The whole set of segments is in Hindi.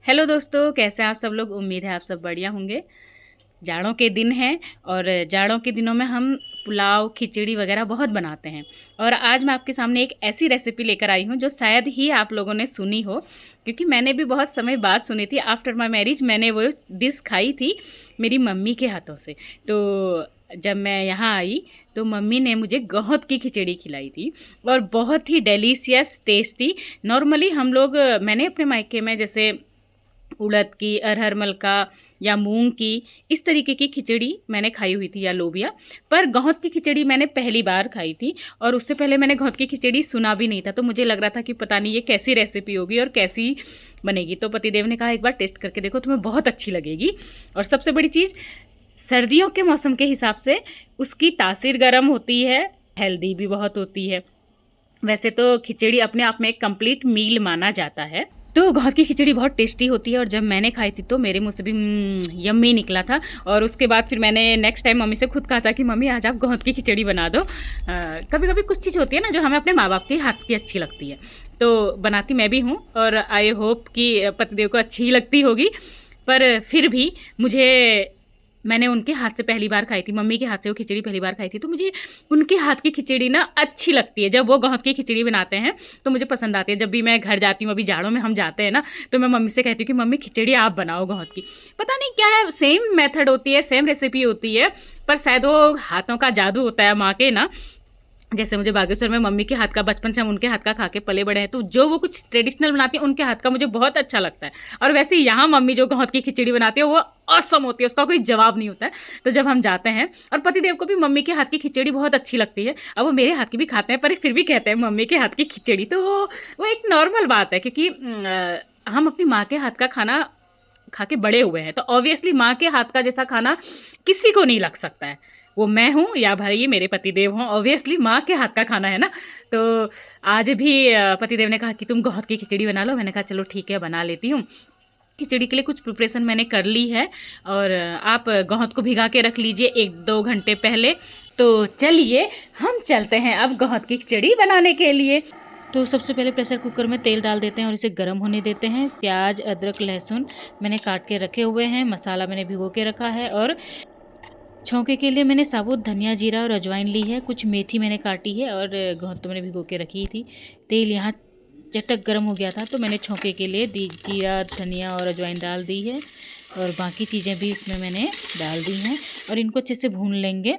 हेलो दोस्तों, कैसे हैं आप सब लोग। उम्मीद है आप सब बढ़िया होंगे। जाड़ों के दिन हैं और जाड़ों के दिनों में हम पुलाव खिचड़ी वगैरह बहुत बनाते हैं। और आज मैं आपके सामने एक ऐसी रेसिपी लेकर आई हूँ जो शायद ही आप लोगों ने सुनी हो, क्योंकि मैंने भी बहुत समय बाद सुनी थी। आफ्टर माई मैरिज मैंने वो डिश खाई थी मेरी मम्मी के हाथों से। तो जब मैं यहाँ आई तो मम्मी ने मुझे गहत की खिचड़ी खिलाई थी और बहुत ही डेलीशियस टेस्टी। नॉर्मली हम लोग मैंने अपने मायके में जैसे उड़द की, अरहर मल का या मूंग की, इस तरीके की खिचड़ी मैंने खाई हुई थी, या लोबिया। पर गौत की खिचड़ी मैंने पहली बार खाई थी और उससे पहले मैंने गौत की खिचड़ी सुना भी नहीं था। तो मुझे लग रहा था कि पता नहीं ये कैसी रेसिपी होगी और कैसी बनेगी। तो पतिदेव ने कहा एक बार टेस्ट करके देखो, तुम्हें बहुत अच्छी लगेगी। और सबसे बड़ी चीज़, सर्दियों के मौसम के हिसाब से उसकी तासीर गर्म होती है, हेल्दी भी बहुत होती है। वैसे तो खिचड़ी अपने आप में एक कंप्लीट मील माना जाता है। तो गौत की खिचड़ी बहुत टेस्टी होती है और जब मैंने खाई थी तो मेरे मुंह से भी यम्मी निकला था। और उसके बाद फिर मैंने नेक्स्ट टाइम मम्मी से खुद कहा था कि मम्मी आज आप गौत की खिचड़ी बना दो। कभी कभी कुछ चीज़ होती है ना जो हमें अपने माँ बाप के हाथ की अच्छी लगती है, तो बनाती मैं भी हूँ और आई होप कि पतिदेव को अच्छी ही लगती होगी। पर फिर भी मुझे, मैंने उनके हाथ से पहली बार खाई थी, मम्मी के हाथ से वो खिचड़ी पहली बार खाई थी, तो मुझे उनके हाथ की खिचड़ी ना अच्छी लगती है। जब वो गौत की खिचड़ी बनाते हैं तो मुझे पसंद आती है। जब भी मैं घर जाती हूँ, अभी जाड़ों में हम जाते हैं ना, तो मैं मम्मी से कहती हूँ कि मम्मी खिचड़ी आप बनाओ गौत की। पता नहीं क्या है, सेम मेथड होती है, सेम रेसिपी होती है, पर शायद वो हाथों का जादू होता है माँ के ना। जैसे मुझे बागेश्वर में मम्मी के हाथ का, बचपन से हम उनके हाथ का खा के पले बड़े हैं, तो जो वो कुछ ट्रेडिशनल बनाती है उनके हाथ का मुझे बहुत अच्छा लगता है। और वैसे यहाँ मम्मी जो गौत की खिचड़ी बनाती है वो ऑसम होती है, उसका कोई जवाब नहीं होता है। तो जब हम जाते हैं, और पतिदेव को भी मम्मी के हाथ की खिचड़ी बहुत अच्छी लगती है। अब वो मेरे हाथ की भी खाते हैं पर फिर भी कहते हैं मम्मी के हाथ की खिचड़ी। तो वो एक नॉर्मल बात है, क्योंकि हम अपनी माँ के हाथ का खाना खा के बड़े हुए हैं, तो ऑब्वियसली माँ के हाथ का जैसा खाना किसी को नहीं लग सकता है। वो मैं हूँ या भाई मेरे पतिदेव हों, ऑब्वियसली माँ के हाथ का खाना है ना। तो आज भी पतिदेव ने कहा कि तुम गौत की खिचड़ी बना लो। मैंने कहा चलो ठीक है, बना लेती हूँ। खिचड़ी के लिए कुछ प्रिपरेशन मैंने कर ली है और आप गौत को भिगा के रख लीजिए 1-2 घंटे पहले। तो चलिए हम चलते हैं अब गौत की खिचड़ी बनाने के लिए। तो सबसे पहले प्रेशर कुकर में तेल डाल देते हैं और इसे गर्म होने देते हैं। प्याज, अदरक, लहसुन मैंने काट के रखे हुए हैं। मसाला मैंने भिगो के रखा है और छौंके के लिए मैंने साबुत धनिया, जीरा और अजवाइन ली है। कुछ मेथी मैंने काटी है और गौत तो मैंने भिगो के रखी थी। तेल यहाँ चटक गर्म हो गया था तो मैंने छौंके के लिए जीरा, धनिया और अजवाइन डाल दी है और बाकी चीज़ें भी उसमें मैंने डाल दी हैं और इनको अच्छे से भून लेंगे।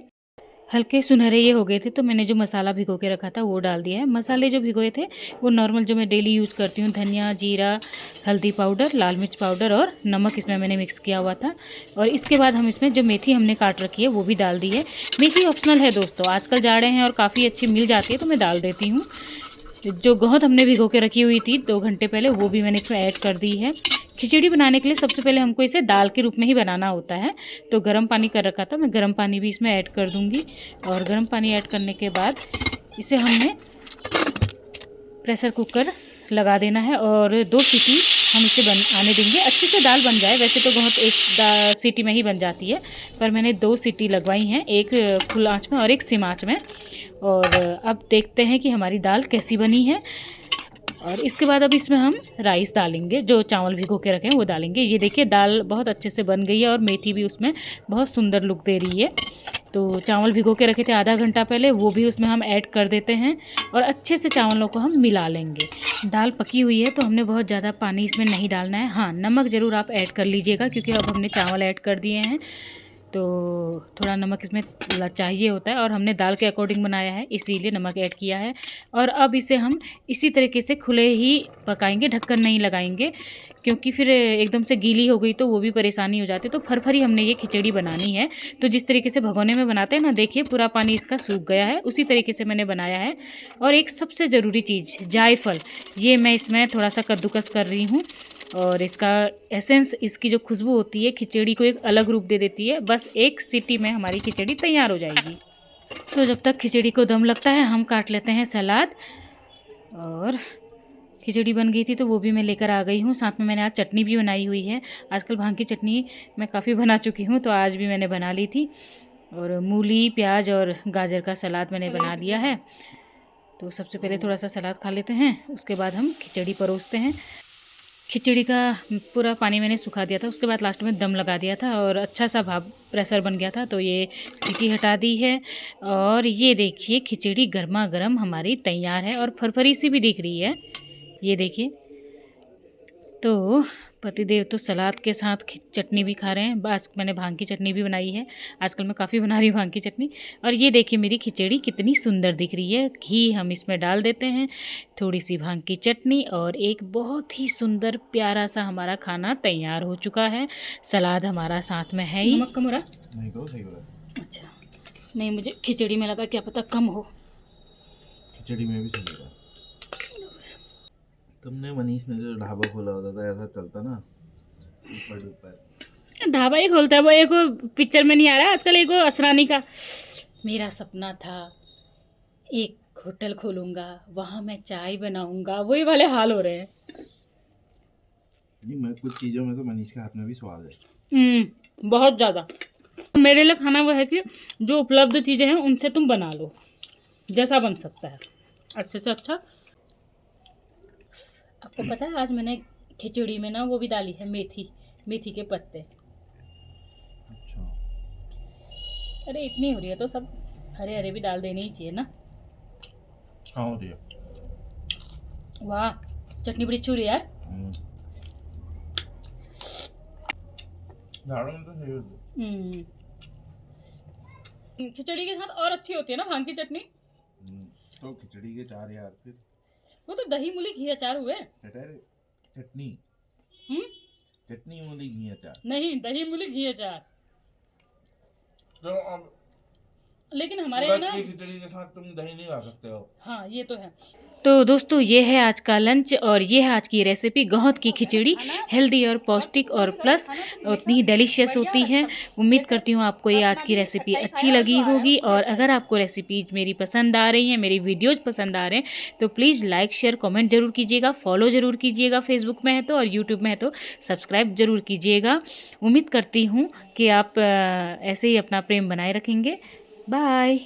हल्के सुनहरे ये हो गए थे तो मैंने जो मसाला भिगो के रखा था वो डाल दिया है। मसाले जो भिगोए थे वो नॉर्मल जो मैं डेली यूज़ करती हूँ, धनिया, जीरा, हल्दी पाउडर, लाल मिर्च पाउडर और नमक इसमें मैंने मिक्स किया हुआ था। और इसके बाद हम इसमें जो मेथी हमने काट रखी है वो भी डाल दी है। मेथी ऑप्शनल है दोस्तों, आजकल जाड़े हैं और काफ़ी अच्छी मिल जाती है तो मैं डाल देती हूँ। जो गौत हमने भिगो के रखी हुई थी 2 घंटे पहले, वो भी मैंने इसमें ऐड कर दी है। खिचड़ी बनाने के लिए सबसे पहले हमको इसे दाल के रूप में ही बनाना होता है, तो गर्म पानी कर रखा था, मैं गर्म पानी भी इसमें ऐड कर दूंगी। और गर्म पानी ऐड करने के बाद इसे हमने प्रेशर कुकर लगा देना है और 2 सीटी हम इसे आने देंगे। अच्छे से दाल बन जाए। वैसे तो गौत 1 सीटी में ही बन जाती है, पर मैंने 2 सीटी लगवाई हैं, एक फुल आँच में और एक सिम आँच में। और अब देखते हैं कि हमारी दाल कैसी बनी है। और इसके बाद अब इसमें हम राइस डालेंगे, जो चावल भिगो के रखे हैं वो डालेंगे। ये देखिए दाल बहुत अच्छे से बन गई है और मेथी भी उसमें बहुत सुंदर लुक दे रही है। तो चावल भिगो के रखे थे आधा घंटा पहले, वो भी उसमें हम ऐड कर देते हैं और अच्छे से चावलों को हम मिला लेंगे। दाल पकी हुई है तो हमने बहुत ज़्यादा पानी इसमें नहीं डालना है। हाँ, नमक ज़रूर आप ऐड कर लीजिएगा क्योंकि अब हमने चावल ऐड कर दिए हैं तो थोड़ा नमक इसमें चाहिए होता है और हमने दाल के अकॉर्डिंग बनाया है इसीलिए नमक ऐड किया है। और अब इसे हम इसी तरीके से खुले ही पकाएंगे, ढक्कन नहीं लगाएंगे, क्योंकि फिर एकदम से गीली हो गई तो वो भी परेशानी हो जाती है। तो फरफरी हमने ये खिचड़ी बनानी है, तो जिस तरीके से भगोने में बनाते हैं ना, देखिए पूरा पानी इसका सूख गया है, उसी तरीके से मैंने बनाया है। और एक सबसे ज़रूरी चीज़ जायफल, ये मैं इसमें थोड़ा सा कद्दूकस कर रही हूँ और इसका एसेंस, इसकी जो खुशबू होती है खिचड़ी को एक अलग रूप दे देती है। बस 1 सीटी में हमारी खिचड़ी तैयार हो जाएगी। तो जब तक खिचड़ी को दम लगता है हम काट लेते हैं सलाद। और खिचड़ी बन गई थी तो वो भी मैं लेकर आ गई हूँ। साथ में मैंने आज चटनी भी बनाई हुई है। आजकल भांग की चटनी मैं काफ़ी बना चुकी हूँ तो आज भी मैंने बना ली थी। और मूली, प्याज और गाजर का सलाद मैंने बना लिया है। तो सबसे पहले थोड़ा सा सलाद खा लेते हैं, उसके बाद हम खिचड़ी परोसते हैं। खिचड़ी का पूरा पानी मैंने सुखा दिया था, उसके बाद लास्ट में दम लगा दिया था और अच्छा सा भाप प्रेशर बन गया था, तो ये सीटी हटा दी है। और ये देखिए खिचड़ी गर्मा गर्म हमारी तैयार है और फरफरी सी भी दिख रही है, ये देखिए। तो पतिदेव तो सलाद के साथ चटनी भी खा रहे हैं। बस मैंने भांग की चटनी भी बनाई है, आजकल मैं काफ़ी बना रही हूँ भांग की चटनी। और ये देखिए मेरी खिचड़ी कितनी सुंदर दिख रही है। घी हम इसमें डाल देते हैं, थोड़ी सी भांग की चटनी और एक बहुत ही सुंदर प्यारा सा हमारा खाना तैयार हो चुका है। सलाद हमारा साथ में है ही। नमक कम हो रहा? नहीं तो सही हो रहा। अच्छा, नहीं मुझे खिचड़ी में लगा क्या पता कम हो। खिचड़ी में भी सही होगा। तुमने मनीष ने जो ढाबा खोला होता था ऐसा चलता ना, ऊपर ऊपर ढाबा ही खोलता है वो। एक पिक्चर में नहीं आ रहा आजकल, एक असरानी का। मेरा सपना था एक होटल खोलूंगा, वहां मैं चाय बनाऊंगा, वही वाले हाल हो रहे हैं। नहीं, मैं कुछ चीजों में तो मनीष के हाथ में भी स्वाद है। बहुत ज़्यादा। मेरे लिए खाना वो है कि जो उपलब्ध चीज़ें हैं उनसे तुम बना लो, जैसा बन सकता है अच्छे से अच्छा। आपको पता है आज मैंने खिचड़ी में ना वो भी डाली है, मेथी के पत्ते। अच्छा। अरे इतनी हो रही है तो सब हरे हरे भी डाल देने ही चाहिए ना। हाँ हो रही है। वाह, चटनी बड़ी अच्छी हो रही है यार। तो सही होती है। खिचड़ी के साथ और अच्छी होती है ना भांग की चटनी। तो खिचड़ी के चार यार, फिर वो तो दही मूली घी अचार हुए। चटनी चटनी मूली घी अचार नहीं, दही मूली घी अचार। तो अब लेकिन हमारे यहाँ ना खिचड़ी के साथ तुम दही नहीं ला सकते हो। हाँ ये तो है। तो दोस्तों ये है आज का लंच और ये है आज की रेसिपी गौत की खिचड़ी। हेल्दी और पौष्टिक और प्लस उतनी ही डिलीशियस होती है। उम्मीद करती हूँ आपको ये आज की रेसिपी अच्छी लगी होगी। और अगर आपको रेसिपीज मेरी पसंद आ रही हैं, मेरी वीडियोज़ पसंद आ रहे हैं, तो प्लीज़ लाइक शेयर कमेंट ज़रूर कीजिएगा, फॉलो ज़रूर कीजिएगा। फेसबुक में है तो और यूट्यूब में है तो सब्सक्राइब ज़रूर कीजिएगा। उम्मीद करती हूँ कि आप ऐसे ही अपना प्रेम बनाए रखेंगे। बाय।